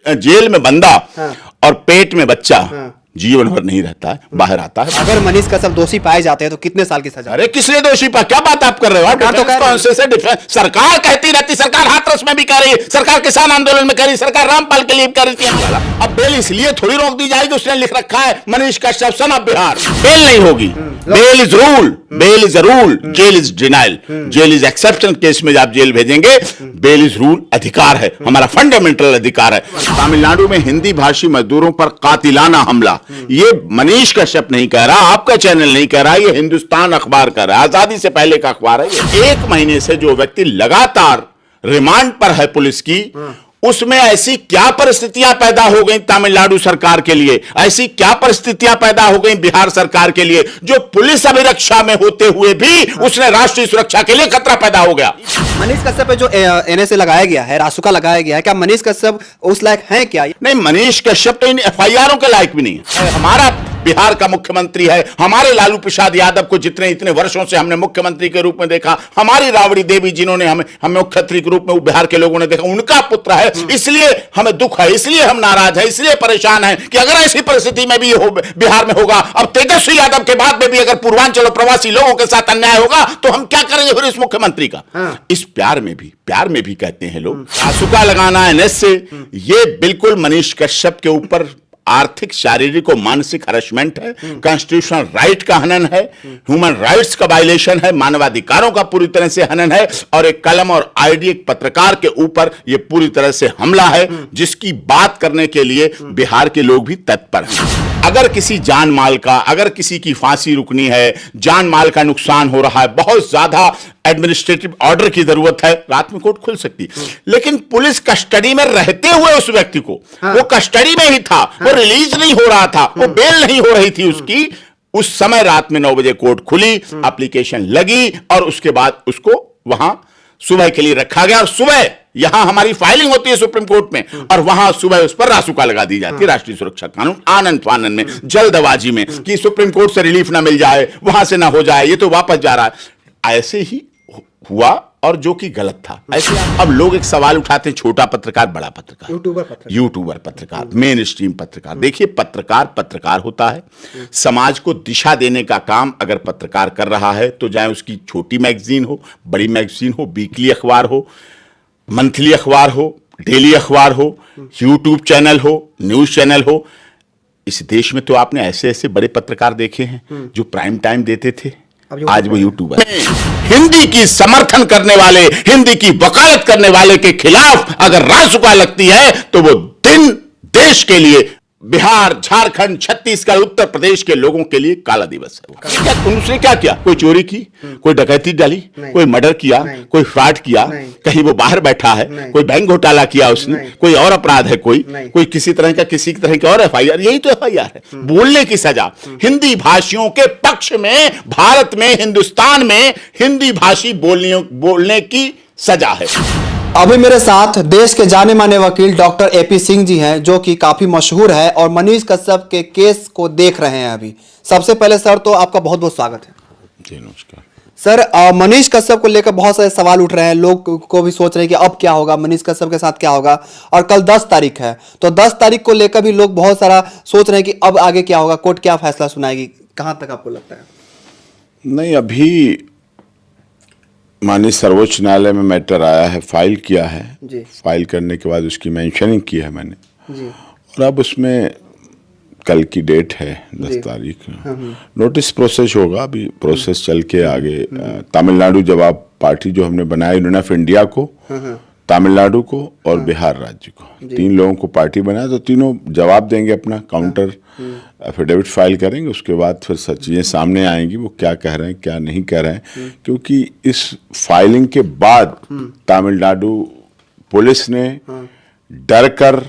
Jail में बंदा हाँ। और पेट में बच्चा हाँ। जीवन भर नहीं रहता है, बाहर आता है। अगर मनीष कश्यप दोषी पाए जाते हैं तो कितने साल की सजा? अरे किसने दोषी पा, क्या बात आप कर रहे हो? सरकार तो कह रही है। सरकार कहती रहती, सरकार हाथरस में भी कर रही है, सरकार किसान आंदोलन में कर रही है, सरकार रामपाल के लिए भी कर रही थी। अब बेल इसलिए थोड़ी रोक दी जाएगी, उसने लिख रखा है Manish Kashyap son of Bihar, bail नहीं होगी। Bail is rule, bail is a rule, jail is denial, jail is exception case में आप जेल भेजेंगे, बेल इज रूल अधिकार है, हमारा फंडामेंटल अधिकार है। तमिलनाडु में हिंदी भाषी मजदूरों पर कातिलाना हमला, ये मनीष कश्यप नहीं कह रहा, आपका चैनल नहीं कह रहा, ये हिंदुस्तान अखबार कह रहा है, आजादी से पहले का अखबार है ये। 1 महीने से जो व्यक्ति लगातार रिमांड पर है पुलिस की, उसमें ऐसी क्या परिस्थितियां पैदा हो गई तमिलनाडु सरकार के लिए, ऐसी क्या परिस्थितियां पैदा हो गई बिहार सरकार के लिए, जो पुलिस अभिरक्षा में होते हुए भी उसने राष्ट्रीय सुरक्षा के लिए खतरा पैदा हो गया। मनीष कश्यप पे जो एनएसए लगाया गया है, रासुका लगाया गया है, क्या मनीष कश्यप उस लायक है क्या? नहीं, मनीष कश्यप तो इन एफआईआरों के लायक भी नहीं है। हमारा बिहार का मुख्यमंत्री है, हमारे लालू प्रसाद यादव को जितने इतने वर्षों से हमने मुख्यमंत्री के रूप में देखा, हमारी राबड़ी देवी जिन्होंने हमें मुख्यमंत्री के रूप में बिहार के लोगों ने देखा, उनका पुत्र है, इसलिए हमें दुख है, इसलिए हम नाराज हैं, इसलिए परेशान हैं कि अगर ऐसी परिस्थिति में भी बिहार में होगा, अब तेजस्वी यादव के बाद में भी अगर पूर्वांचल और प्रवासी लोगों के साथ अन्याय होगा तो हम क्या करेंगे फिर इस मुख्यमंत्री का? इस प्यार में भी कहते हैं लोग रासुका लगाना एनएसए, ये बिल्कुल मनीष कश्यप के ऊपर आर्थिक, शारीरिक और मानसिक हरासमेंट है, कॉन्स्टिट्यूशनल राइट का हनन है, ह्यूमन राइट्स का वायलेशन है, मानवाधिकारों का पूरी तरह से हनन है, और एक कलम और आईडी एक पत्रकार के ऊपर यह पूरी तरह से हमला है, जिसकी बात करने के लिए बिहार के लोग भी तत्पर हैं। अगर किसी जान माल का, अगर किसी की फांसी रुकनी है, जान माल का नुकसान हो रहा है, बहुत ज्यादा एडमिनिस्ट्रेटिव ऑर्डर की जरूरत है, रात में कोर्ट खुल सकती है, लेकिन पुलिस कस्टडी में रहते हुए उस व्यक्ति को, वो कस्टडी में ही था, वो रिलीज नहीं हो रहा था, वो बेल नहीं हो रही थी उसकी, उस समय रात में 9 बजे कोर्ट खुली, एप्लीकेशन लगी और उसके बाद उसको वहां सुबह के लिए रखा गया, और सुबह यहां हमारी फाइलिंग होती है सुप्रीम कोर्ट में, और वहां सुबह उस पर रासुका लगा दी जाती है, राष्ट्रीय सुरक्षा कानून, आनंद फानन में, जल्दबाजी में, कि सुप्रीम कोर्ट से रिलीफ ना मिल जाए, वहां से ना हो जाए, ये तो वापस जा रहा है। ऐसे ही हुआ, और जो कि गलत था। ऐसे अब लोग एक सवाल उठाते हैं, छोटा पत्रकार, बड़ा पत्रकार, यूट्यूबर पत्रकार, मेन स्ट्रीम पत्रकार। देखिए, पत्रकार होता है, समाज को दिशा देने का काम अगर पत्रकार कर रहा है, तो चाहे उसकी छोटी मैगजीन हो, बड़ी मैगजीन हो, वीकली अखबार हो, मंथली अखबार हो, डेली अखबार हो, यूट्यूब चैनल हो, न्यूज चैनल हो, इस देश में तो आपने ऐसे ऐसे बड़े पत्रकार देखे हैं जो प्राइम टाइम देते थे, आज वो यूट्यूबर। हिंदी की समर्थन करने वाले, हिंदी की वकालत करने वाले के खिलाफ अगर रासुका लगती है तो वो दिन देश के लिए, बिहार, झारखंड, छत्तीसगढ़, उत्तर प्रदेश के लोगों के लिए काला दिवस है। उसने क्या किया? कोई चोरी की, कोई डकैती डाली, कोई मर्डर किया, कोई फ्रॉड किया, कहीं वो बाहर बैठा है, कोई बैंक घोटाला किया उसने, कोई और अपराध है, कोई किसी तरह की और एफआईआर, यही तो एफआईआर है। बोलने की सजा हिंदी भाषियों के पक्ष में, भारत में, हिंदुस्तान में हिंदी भाषी बोलने की सजा है। अभी मेरे साथ देश के जाने माने वकील डॉक्टर एपी सिंह जी हैं, जो कि काफी मशहूर है और मनीष कश्यप के केस को देख रहे हैं अभी। सबसे पहले सर तो आपका बहुत बहुत स्वागत है। जी नमस्कार सर। मनीष कश्यप को लेकर बहुत सारे सवाल उठ रहे हैं, लोग को भी सोच रहे हैं कि अब क्या होगा, मनीष कश्यप के साथ क्या होगा, और कल 10 तारीख है, तो 10 तारीख को लेकर भी लोग बहुत सारा सोच रहे हैं कि अब आगे क्या होगा, कोर्ट क्या फैसला सुनाएगी, कहां तक आपको लगता है? नहीं, अभी माननीय सर्वोच्च न्यायालय में मैटर आया है, फाइल किया है जी। फाइल करने के बाद उसकी मेंशनिंग की है मैंने जी। और अब उसमें कल की डेट है 10 तारीख, नोटिस प्रोसेस होगा, अभी प्रोसेस चल के आगे। तमिलनाडु जवाब पार्टी जो हमने बनाया, यूनियन ऑफ इंडिया को, तमिलनाडु को और बिहार राज्य को, 3 लोगों को पार्टी बनाया, तो तीनों जवाब देंगे, अपना काउंटर एफिडेविट फाइल करेंगे, उसके बाद फिर सब चीज़ें सामने आएंगी, वो क्या कह रहे हैं क्या नहीं कह रहे हैं। क्योंकि इस फाइलिंग के बाद तमिलनाडु पुलिस ने डरकर,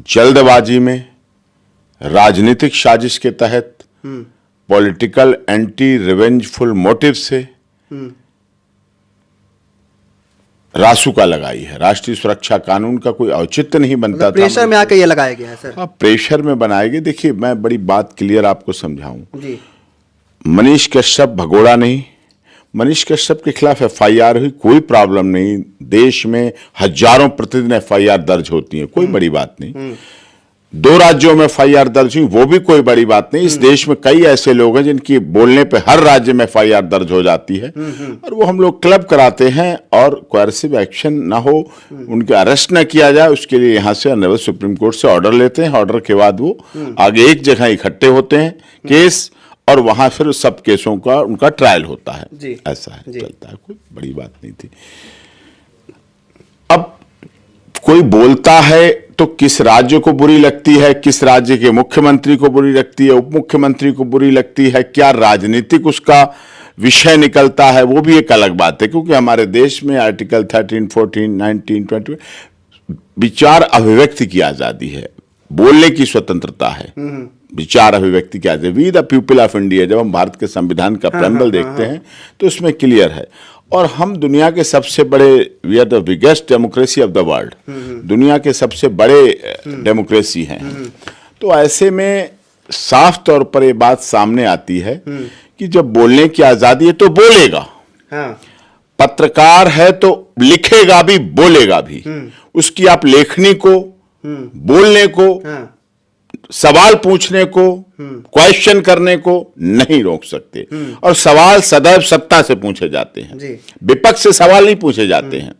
जल्दबाजी में, राजनीतिक साजिश के तहत, पॉलिटिकल एंटी रिवेंजफुल मोटिव से रासुका लगाई है। राष्ट्रीय सुरक्षा कानून का कोई औचित्य नहीं बनता था। प्रेशर में आके ये लगाया गया है सर? हाँ, प्रेशर में बनाए गए। देखिए, मैं बड़ी बात क्लियर आपको समझाऊं, मनीष कश्यप भगोड़ा नहीं, मनीष कश्यप के खिलाफ एफआईआर हुई, कोई प्रॉब्लम नहीं। देश में हजारों प्रतिदिन एफआईआर दर्ज होती है, कोई बड़ी बात नहीं। 2 राज्यों में एफआईआर दर्ज हुई, वो भी कोई बड़ी बात नहीं। इस देश में कई ऐसे लोग हैं जिनकी बोलने पे हर राज्य में एफआईआर दर्ज हो जाती है, और वो हम लोग क्लब कराते हैं, और कोएर्सिव एक्शन ना हो, उनके अरेस्ट ना किया जाए, उसके लिए यहाँ से ऑनरेबल सुप्रीम कोर्ट से ऑर्डर लेते हैं। ऑर्डर के बाद वो आगे एक जगह इकट्ठे होते हैं केस, और वहां फिर सब केसों का उनका ट्रायल होता है। ऐसा है, चलता है, कोई बड़ी बात नहीं थी। अब कोई बोलता है तो किस राज्य को बुरी लगती है, किस राज्य के मुख्यमंत्री को बुरी लगती है, उप मुख्यमंत्री को बुरी लगती है, क्या राजनीतिक उसका विषय निकलता है, वो भी एक अलग बात है। क्योंकि हमारे देश में आर्टिकल 13, 14, 19, 20 विचार अभिव्यक्ति की आजादी है, बोलने की स्वतंत्रता है, विचार अभिव्यक्ति की आजादी। We the people of India, जब हम भारत के संविधान का प्रेम्बल देखते हैं तो उसमें क्लियर है। और हम दुनिया के सबसे बड़े, we are the biggest democracy of the world, दुनिया के सबसे बड़े डेमोक्रेसी हैं। तो ऐसे में साफ तौर पर ये बात सामने आती है कि जब बोलने की आजादी है तो बोलेगा, पत्रकार है तो लिखेगा भी, बोलेगा भी। उसकी आप लेखनी को, बोलने को, सवाल पूछने को, क्वेश्चन करने को नहीं रोक सकते। और सवाल सदैव सत्ता से पूछे जाते हैं, विपक्ष से सवाल नहीं पूछे जाते हैं।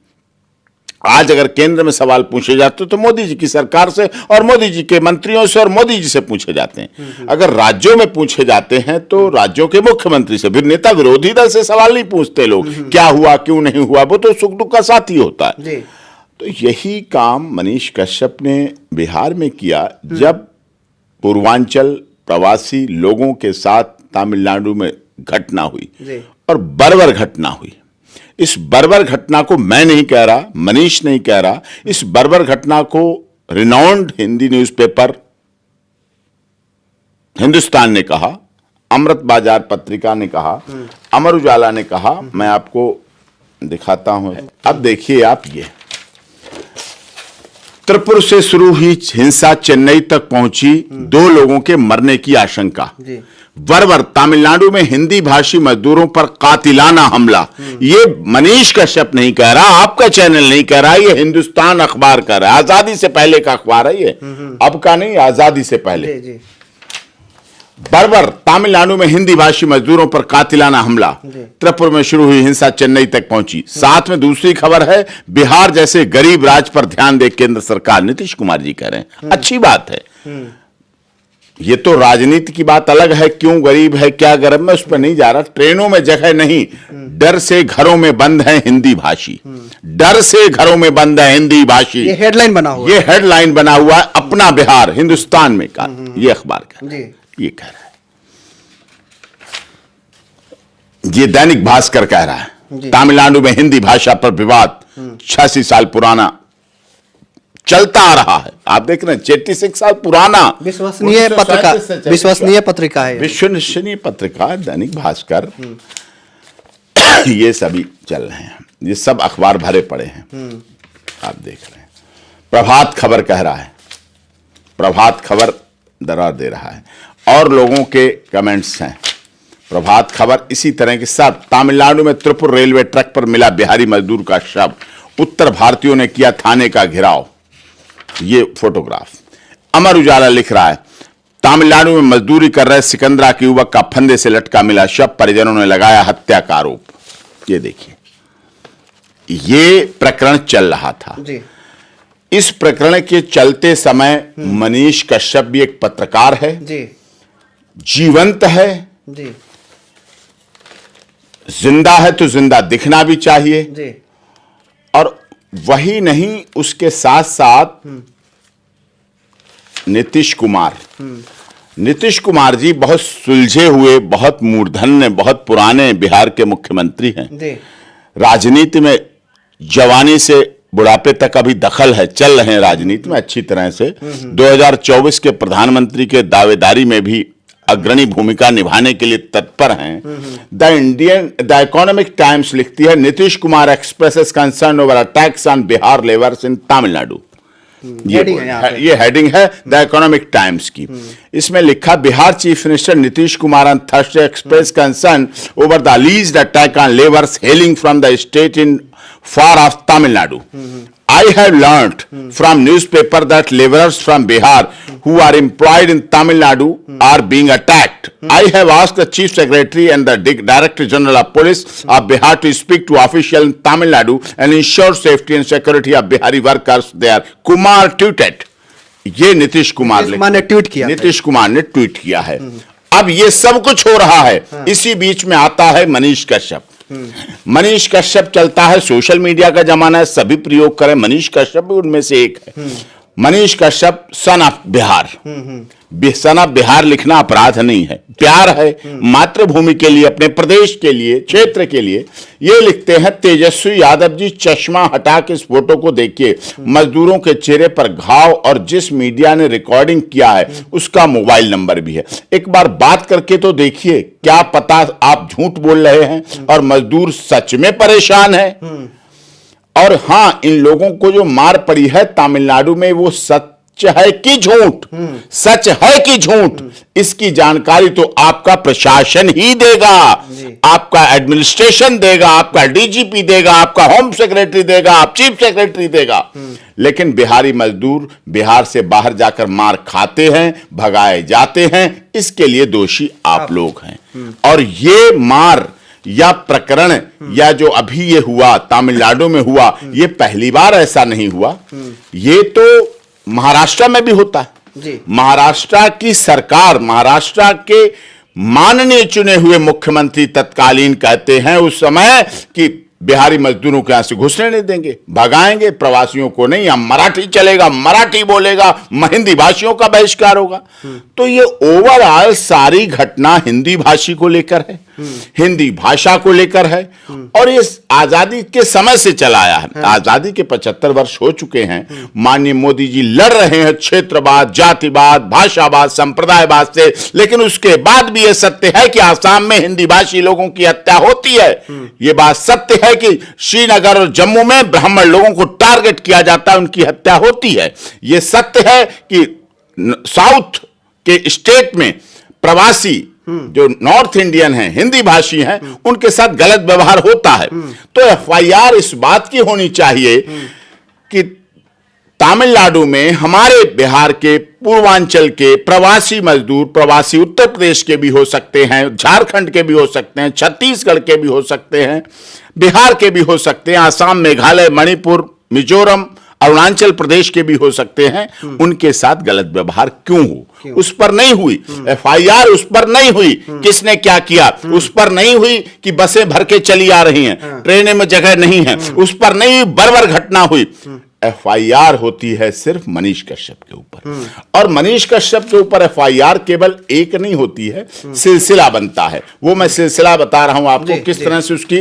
आज अगर केंद्र में सवाल पूछे जाते तो मोदी जी की सरकार से, और मोदी जी के मंत्रियों से, और मोदी जी से पूछे जाते हैं। अगर राज्यों में पूछे जाते हैं तो राज्यों के मुख्यमंत्री से, फिर नेता विरोधी दल से सवाल नहीं पूछते लोग, क्या हुआ, क्यों नहीं हुआ, वो तो सुख दुख का साथी होता है। तो यही काम मनीष कश्यप ने बिहार में किया, जब पूर्वांचल प्रवासी लोगों के साथ तमिलनाडु में घटना हुई, और बर्बर घटना हुई। इस बर्बर घटना को मैं नहीं कह रहा, मनीष नहीं कह रहा, इस बर्बर घटना को रिनाउंड हिंदी न्यूज़पेपर हिंदुस्तान ने कहा, अमृत बाजार पत्रिका ने कहा, अमर उजाला ने कहा। मैं आपको दिखाता हूं। अब देखिए आप, ये त्रिपुर से शुरू हुई हिंसा चेन्नई तक पहुंची, 2 लोगों के मरने की आशंका। बर्बर तमिलनाडु में हिंदी भाषी मजदूरों पर कातिलाना हमला। ये मनीष कश्यप नहीं कह रहा, आपका चैनल नहीं कह रहा, ये हिंदुस्तान अखबार कह रहा है। आजादी से पहले का अखबार है ये, अब का नहीं, आजादी से पहले। बर्बर तमिलनाडु में हिंदी भाषी मजदूरों पर कातिलाना हमला, त्रिपुर में शुरू हुई हिंसा चेन्नई तक पहुंची। साथ में दूसरी खबर है, बिहार जैसे गरीब राज्य पर ध्यान दे केंद्र सरकार, नीतीश कुमार जी कह रहे हैं। अच्छी बात है, ये तो राजनीति की बात अलग है, क्यों गरीब है, क्या गरीब, मैं उस पर नहीं जा रहा। ट्रेनों में जगह नहीं, डर से घरों में बंद है हिंदी भाषी, डर से घरों में बंद है हिंदी भाषी। ये हेडलाइन बना हुआ, ये हेडलाइन बना हुआ है अपना बिहार हिंदुस्तान में का, ये अखबार का ये कह रहा है। ये दैनिक भास्कर कह रहा है, तमिलनाडु में हिंदी भाषा पर विवाद 86 साल पुराना चलता आ रहा है। आप देख रहे हैं, 86 साल पुराना विश्वसनीय पत्रिका, विश्वसनीय पत्रिका है, विश्वसनीय पत्रिका दैनिक भास्कर। ये सभी चल रहे हैं, ये सब अखबार भरे पड़े हैं, आप देख रहे हैं। प्रभात खबर कह रहा है, प्रभात खबर दरार दे रहा है, और लोगों के कमेंट्स हैं। प्रभात खबर इसी तरह के सब, तमिलनाडु में त्रिपुर रेलवे ट्रैक पर मिला बिहारी मजदूर का शव, उत्तर भारतीयों ने किया थाने का घेराव। ये फोटोग्राफ। अमर उजाला लिख रहा है, तमिलनाडु में मजदूरी कर रहे सिकंदरा के युवक का फंदे से लटका मिला शव, परिजनों ने लगाया हत्या का आरोप। ये देखिए, ये प्रकरण चल रहा था जी। इस प्रकरण के चलते समय मनीष कश्यप भी एक पत्रकार है जी, जीवंत है जी, जिंदा है तो जिंदा दिखना भी चाहिए जी। और वही नहीं, उसके साथ साथ नीतीश कुमार जी बहुत सुलझे हुए, बहुत मूर्धन्य, बहुत पुराने बिहार के मुख्यमंत्री हैं। राजनीति में जवानी से बुढ़ापे तक अभी दखल है, चल रहे हैं राजनीति में अच्छी तरह से। 2024 के प्रधानमंत्री के दावेदारी में भी अग्रणी भूमिका निभाने के लिए तत्पर हैं। द इकोनॉमिक टाइम्स लिखती है, Nitish Kumar expresses concern over attacks on Bihar labours in Tamil Nadu. Heading है यहाँ पे। ये हेडिंग है द इकोनॉमिक टाइम्स की। इसमें लिखा, Bihar chief minister Nitish Kumar on Thursday expressed concern over the alleged attack on laborers hailing from the state in far off Tamil Nadu. I have learnt from newspaper that laborers from Bihar who are employed in Tamil Nadu are being attacked. I have asked the Chief Secretary and the Director General of Police of Bihar to speak to officials in Tamil Nadu and ensure safety and security of Bihari workers there. Kumar tweeted. ये नीतीश कुमार ने tweet किया, नीतीश कुमार ने tweet किया है। अब ये सब कुछ हो रहा है, इसी बीच में आता है मनीष कश्यप। मनीष कश्यप चलता है, सोशल मीडिया का जमाना है, सभी प्रयोग करें, मनीष कश्यप भी उनमें से एक है। Manish Kashyap son of Bihar. Sun of Bihar लिखना अपराध नहीं है, प्यार है मातृभूमि के लिए, अपने प्रदेश के लिए, क्षेत्र के लिए। ये लिखते हैं, तेजस्वी यादव जी चश्मा हटा के इस फोटो को देखिए, मजदूरों के चेहरे पर घाव और जिस मीडिया ने रिकॉर्डिंग किया है उसका मोबाइल नंबर भी है। एक बार बात करके तो देखिए, क्या पता आप झूठ बोल रहे हैं और मजदूर सच में परेशान है। और हां, इन लोगों को जो मार पड़ी है तमिलनाडु में, वो सच है कि झूठ, सच है कि झूठ, इसकी जानकारी तो आपका प्रशासन ही देगा, आपका एडमिनिस्ट्रेशन देगा, आपका डीजीपी देगा, आपका होम सेक्रेटरी देगा, आप चीफ सेक्रेटरी देगा। लेकिन बिहारी मजदूर बिहार से बाहर जाकर मार खाते हैं, भगाए जाते हैं, इसके लिए दोषी आप लोग हैं। और ये मार या प्रकरण या जो अभी ये हुआ तमिलनाडु में हुआ, ये पहली बार ऐसा नहीं हुआ, ये तो महाराष्ट्र में भी होता है। महाराष्ट्र की सरकार, महाराष्ट्र के माननीय चुने हुए मुख्यमंत्री तत्कालीन कहते हैं उस समय कि बिहारी मजदूरों के यहां से घुसने नहीं देंगे, भगाएंगे, प्रवासियों को नहीं, हम मराठी चलेगा, मराठी बोलेगा, हिंदी भाषियों का बहिष्कार होगा। तो ये ओवरऑल सारी घटना हिंदी भाषी को लेकर है, हिंदी भाषा को लेकर है, और ये आजादी के समय से चलाया है। आजादी के 75 वर्ष हो चुके हैं, माननीय मोदी जी लड़ रहे हैं क्षेत्रवाद, जातिवाद, भाषावाद, संप्रदायवाद से, लेकिन उसके बाद भी यह सत्य है कि आसाम में हिंदी भाषी लोगों की हत्या होती है। यह बात सत्य है कि श्रीनगर और जम्मू में ब्राह्मण लोगों को टारगेट किया जाता है, उनकी हत्या होती है। यह सत्य है कि साउथ के स्टेट में प्रवासी जो नॉर्थ इंडियन हैं, हिंदी भाषी हैं, उनके साथ गलत व्यवहार होता है। तो एफआईआर इस बात की होनी चाहिए कि तमिलनाडु में हमारे बिहार के पूर्वांचल के प्रवासी मजदूर, प्रवासी उत्तर प्रदेश के भी हो सकते हैं, झारखंड के भी हो सकते हैं, छत्तीसगढ़ के भी हो सकते हैं, बिहार के भी हो सकते हैं, आसाम, मेघालय, मणिपुर, मिजोरम, अरुणाचल प्रदेश के भी हो सकते हैं, उनके साथ गलत व्यवहार क्यों हो? उस पर नहीं हुई एफआईआर, उस पर नहीं हुई किसने क्या किया, उस पर नहीं हुई कि बसें भर के चली आ रही हैं, ट्रेनें में जगह नहीं है, उस पर नहीं हुई, बर्बर घटना हुई। एफआईआर होती है सिर्फ मनीष कश्यप के ऊपर, और मनीष कश्यप के ऊपर एफआईआर केवल एक नहीं होती है, सिलसिला बनता है। वो मैं सिलसिला बता रहा हूं आपको किस तरह से उसकी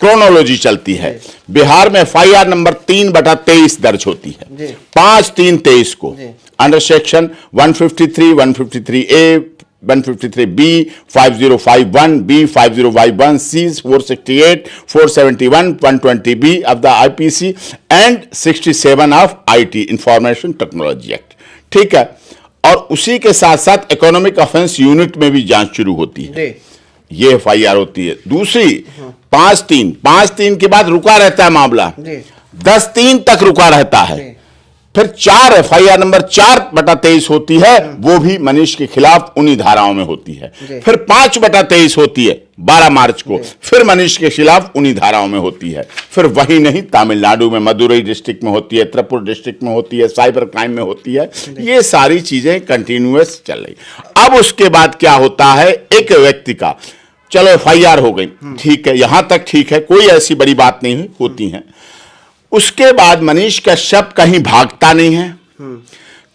क्रोनोलॉजी चलती है। बिहार में एफआईआर नंबर 3/23 दर्ज होती है 5/3/23 को, under section 153, 153A, 153B, 5051B, 5051C, 468, 471, 120B of the IPC and 67 of IT, information technology act. ठीक है, और उसी के साथ साथ इकोनॉमिक ऑफेंस यूनिट में भी जांच शुरू होती है, ये एफआईआर होती है। दूसरी 5/3 के बाद रुका रहता है मामला, 10/3 तक रुका रहता है। फिर 4 एफआईआर नंबर 4/23 होती है, वो भी मनीष के खिलाफ उन्हीं धाराओं में होती है। फिर 5/23 होती है 12 मार्च को, फिर मनीष के खिलाफ उन्हीं धाराओं में होती है। फिर वही नहीं, तमिलनाडु में मदुरई डिस्ट्रिक्ट में होती है, त्रिपुरा डिस्ट्रिक्ट में होती है, साइबर क्राइम में होती है। ये सारी चीजें कंटिन्यूअस चल रही। अब उसके बाद क्या होता है, एक व्यक्ति का, चलो एफआईआर हो गई, ठीक है, यहां तक ठीक है, कोई ऐसी बड़ी बात नहीं होती है। उसके बाद मनीष कश्यप कहीं भागता नहीं है,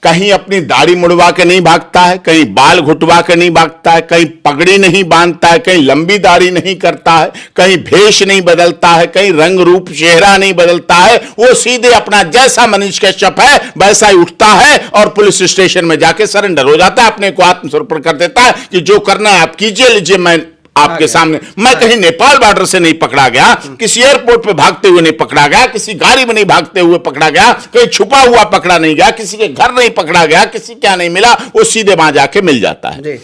कहीं अपनी दाढ़ी मुड़वा के नहीं भागता है, कहीं बाल घुटवा के नहीं भागता है, कहीं पगड़ी नहीं बांधता है, कहीं लंबी दाढ़ी नहीं करता है, कहीं भेष नहीं बदलता है, कहीं रंग रूप चेहरा नहीं बदलता है। वो सीधे अपना जैसा मनीष कश्यप है वैसा ही उठता है और पुलिस स्टेशन में जाके सरेंडर हो जाता है, अपने को आत्मसमर्पण कर देता है कि जो करना है आप कीजिए, लीजिए, मैं आपके सामने। मैं कहीं नेपाल बॉर्डर से नहीं पकड़ा गया, किसी एयरपोर्ट पे भागते हुए नहीं पकड़ा गया, किसी गाड़ी में नहीं भागते हुए पकड़ा गया, कहीं छुपा हुआ पकड़ा नहीं गया, किसी के घर नहीं पकड़ा गया, किसी क्या नहीं मिला, वो सीधे वहां जाके मिल जाता है।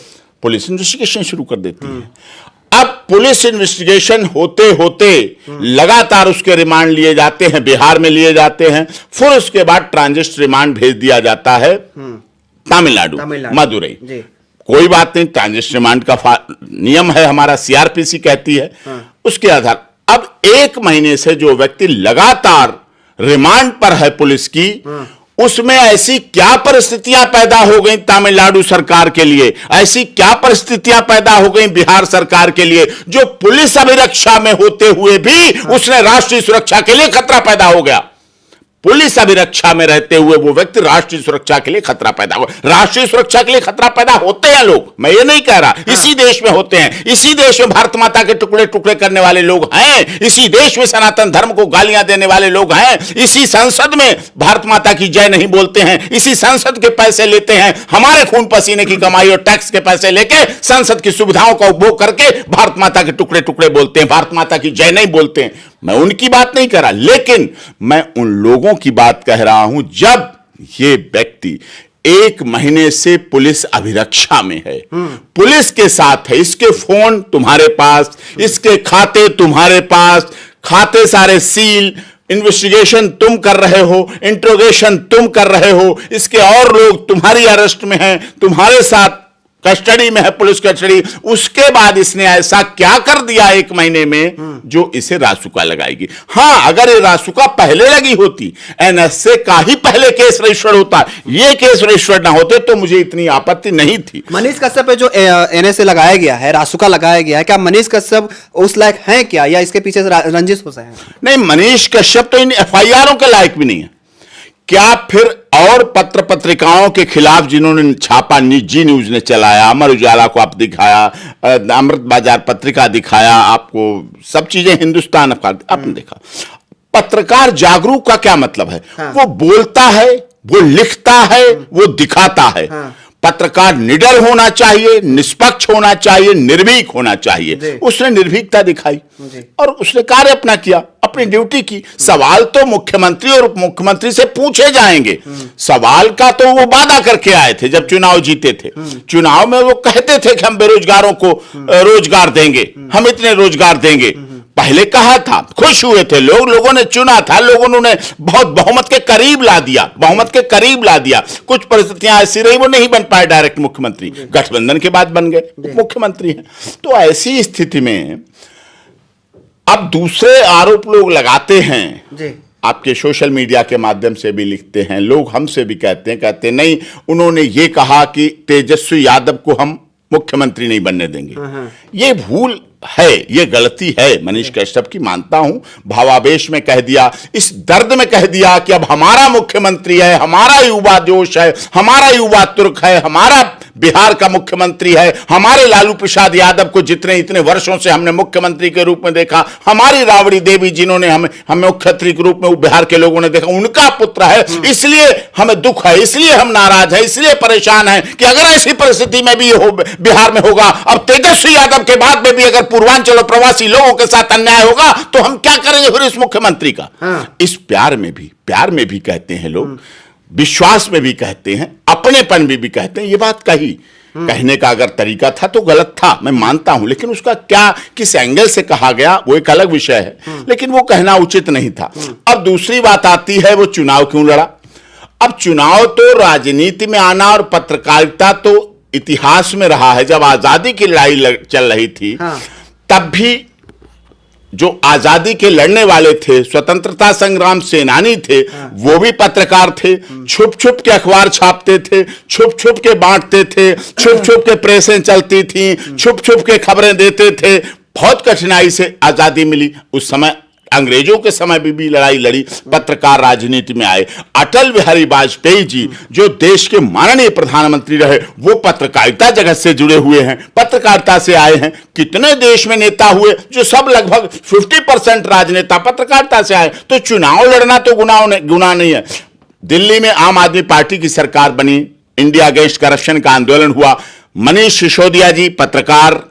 पुलिस इन्वेस्टिगेशन शुरू कर देती है। अब पुलिस इन्वेस्टिगेशन होते होते लगातार उसके रिमांड लिए जाते हैं, बिहार में लिए जाते हैं, फिर उसके बाद ट्रांजिट रिमांड भेज दिया जाता है तमिलनाडु, मदुरई। कोई बात नहीं, ट्रांजिट रिमांड का नियम है हमारा, सीआरपीसी कहती है। उसके आधार अब 1 महीने से जो व्यक्ति लगातार रिमांड पर है पुलिस की, उसमें ऐसी क्या परिस्थितियां पैदा हो गई तमिलनाडु सरकार के लिए, ऐसी क्या परिस्थितियां पैदा हो गई बिहार सरकार के लिए, जो पुलिस अभिरक्षा में होते हुए भी उसने राष्ट्रीय सुरक्षा के लिए खतरा पैदा हो गया। पुलिस अभिरक्षा में रहते हुए वो व्यक्ति राष्ट्रीय सुरक्षा के लिए खतरा पैदा हुआ। राष्ट्रीय सुरक्षा के लिए खतरा पैदा होते हैं लोग, मैं ये नहीं कह रहा, इसी देश में होते हैं, इसी देश में भारत माता के टुकड़े टुकड़े करने वाले लोग हैं, इसी देश में सनातन धर्म को गालियां देने वाले लोग हैं, इसी संसद में भारत माता की जय नहीं बोलते हैं, इसी संसद के पैसे लेते हैं, हमारे खून पसीने की कमाई और टैक्स के पैसे लेके संसद की सुविधाओं का उपभोग करके भारत माता के टुकड़े टुकड़े बोलते हैं, भारत माता की जय नहीं बोलते हैं। मैं उनकी बात नहीं कर रहा, लेकिन मैं उन लोगों की बात कह रहा हूं जब ये व्यक्ति 1 महीने से पुलिस अभिरक्षा में है, पुलिस के साथ है, इसके फोन तुम्हारे पास, इसके खाते तुम्हारे पास, खाते सारे सील, इन्वेस्टिगेशन तुम कर रहे हो, इंट्रोगेशन तुम कर रहे हो, इसके और लोग तुम्हारी अरेस्ट में हैं, तुम्हारे साथ कस्टडी में है, पुलिस कस्टडी। उसके बाद इसने ऐसा क्या कर दिया 1 महीने में जो इसे रासुका लगाएगी। हां, अगर ये रासुका पहले लगी होती, एनएसए का ही पहले केस रजिस्टर्ड होता, ये केस रजिस्टर्ड ना होते तो मुझे इतनी आपत्ति नहीं थी। मनीष कश्यप पे जो एनएसए लगाया गया है, रासुका लगाया गया है, क्या मनीष कश्यप उस लायक हैं क्या, या इसके पीछे से रंजिश हुसैन है? नहीं, मनीष कश्यप तो इन एफआईआरों के लायक भी नहीं है। क्या फिर और पत्र पत्रिकाओं के खिलाफ जिन्होंने छापा, जी न्यूज ने चलाया, अमर उजाला को आप दिखाया, अमृत बाजार पत्रिका दिखाया, आपको सब चीजें हिंदुस्तान अखबार आपने देखा। पत्रकार जागरूक का क्या मतलब है? वो बोलता है, वो लिखता है, वो दिखाता है। पत्रकार निडर होना चाहिए, निष्पक्ष होना चाहिए, निर्भीक होना चाहिए। उसने निर्भीकता दिखाई और उसने कार्य अपना किया, अपनी ड्यूटी की। सवाल तो मुख्यमंत्री और उप मुख्यमंत्री से पूछे जाएंगे। सवाल का तो वो वादा करके आए थे जब चुनाव जीते थे। चुनाव में वो कहते थे कि हम बेरोजगारों को रोजगार देंगे, हम इतने रोजगार देंगे। पहले कहा था, खुश हुए थे लोग, लोगों ने चुना था, लोगों ने उन्हें बहुत बहुमत के करीब ला दिया, बहुमत के करीब ला दिया। कुछ परिस्थितियां ऐसी रही, वो नहीं बन पाए डायरेक्ट मुख्यमंत्री, गठबंधन के बाद बन गए मुख्यमंत्री हैं। तो ऐसी स्थिति में अब दूसरे आरोप लोग लगाते हैं, आपके सोशल मीडिया के माध्यम से भी लिखते हैं लोग, हमसे भी कहते हैं नहीं, उन्होंने ये कहा कि तेजस्वी यादव को हम मुख्यमंत्री नहीं बनने देंगे। ये भूल है, ये गलती है मनीष कश्यप की, मानता हूं। भावावेश में कह दिया, इस दर्द में कह दिया कि अब हमारा मुख्यमंत्री है, हमारा युवा जोश है, हमारा युवा तुर्क है, हमारा बिहार का मुख्यमंत्री है, हमारे लालू प्रसाद यादव को जितने इतने वर्षों से हमने मुख्यमंत्री के रूप में देखा, हमारी राबड़ी देवी जिन्होंने हमें मुख्यमंत्री के रूप में बिहार के लोगों ने देखा, उनका पुत्र है, इसलिए हमें दुख है, इसलिए हम नाराज है, इसलिए परेशान है कि अगर ऐसी परिस्थिति में भी हो बिहार में होगा, अब तेजस्वी यादव के बाद में भी अगर पूर्वांचल और प्रवासी लोगों के साथ अन्याय होगा तो हम क्या करेंगे फिर इस मुख्यमंत्री का। इस प्यार में भी कहते हैं लोग, विश्वास में भी कहते हैं, अपनेपन में भी कहते हैं। ये बात कहने का अगर तरीका था तो गलत था, मैं मानता हूं, लेकिन उसका क्या किस एंगल से कहा गया वो एक अलग विषय है, लेकिन वो कहना उचित नहीं था। अब दूसरी बात आती है, वो चुनाव क्यों लड़ा। अब चुनाव तो राजनीति में आना और पत्रकारिता तो इतिहास में रहा है। जब आजादी की लड़ाई चल रही थी तब भी जो आजादी के लड़ने वाले थे, स्वतंत्रता संग्राम सेनानी थे, वो भी पत्रकार थे। छुप छुप के अखबार छापते थे, छुप छुप के बांटते थे, छुप छुप के प्रेसें चलती थी, छुप छुप के खबरें देते थे। बहुत कठिनाई से आजादी मिली। उस समय अंग्रेजों के समय भी लड़ाई लड़ी, पत्रकार राजनीति में आए। अटल बिहारी वाजपेयी जी जो देश के माननीय प्रधानमंत्री रहे, वो पत्रकारिता जगत से जुड़े हुए हैं, पत्रकारिता से आए हैं। कितने देश में नेता हुए जो सब लगभग 50% राजनेता पत्रकारिता से आए। तो चुनाव लड़ना तो गुनाह नहीं है। दिल्ली में आम आदमी पार्टी की सरकार बनी, इंडिया अगेंस्ट करप्शन का आंदोलन हुआ। मनीष सिसोदिया जी पत्रकार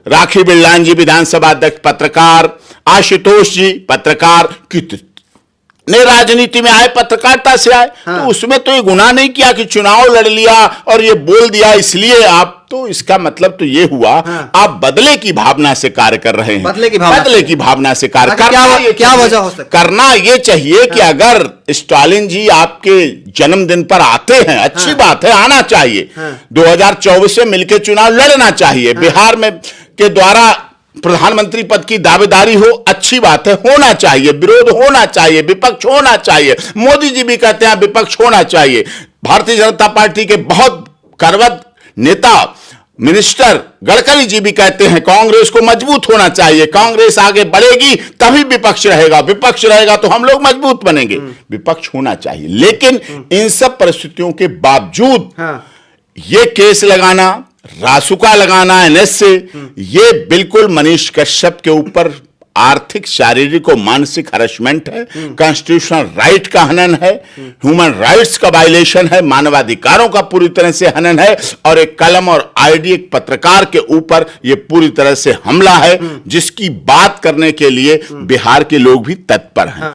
राखी बिरलान जी विधानसभा अध्यक्ष पत्रकार, आशुतोष जी पत्रकार, कितने राजनीति में आए, पत्रकारिता से आए। तो उसमें तो ये गुनाह नहीं किया कि चुनाव लड़ लिया और ये बोल दिया इसलिए आप, तो इसका मतलब तो ये हुआ आप बदले की भावना से कार्य कर रहे हैं, बदले की भावना से कार्य क्या वजह हो सकती है? करना ये चाहिए कि अगर स्टालिन जी आपके जन्मदिन पर आते हैं, अच्छी बात है, आना चाहिए। 2024 में मिलकर चुनाव लड़ना चाहिए। बिहार में के द्वारा प्रधानमंत्री पद की दावेदारी हो, अच्छी बात है, होना चाहिए, विरोध होना चाहिए, विपक्ष होना चाहिए। मोदी जी भी कहते हैं विपक्ष होना चाहिए। भारतीय जनता पार्टी के बहुत करवत नेता मिनिस्टर गडकरी जी भी कहते हैं कांग्रेस को मजबूत होना चाहिए, कांग्रेस आगे बढ़ेगी तभी विपक्ष रहेगा, विपक्ष रहेगा तो हम लोग मजबूत बनेंगे। विपक्ष होना चाहिए, लेकिन इन सब परिस्थितियों के बावजूद ये केस लगाना, रासुका लगाना एनएस से, ये बिल्कुल मनीष कश्यप के ऊपर आर्थिक, शारीरिक और मानसिक हरासमेंट है, कॉन्स्टिट्यूशनल राइट का हनन है, ह्यूमन राइट्स का वायलेशन है, मानवाधिकारों का पूरी तरह से हनन है, और एक कलम और आईडी एक पत्रकार के ऊपर यह पूरी तरह से हमला है, जिसकी बात करने के लिए बिहार के लोग भी तत्पर हैं।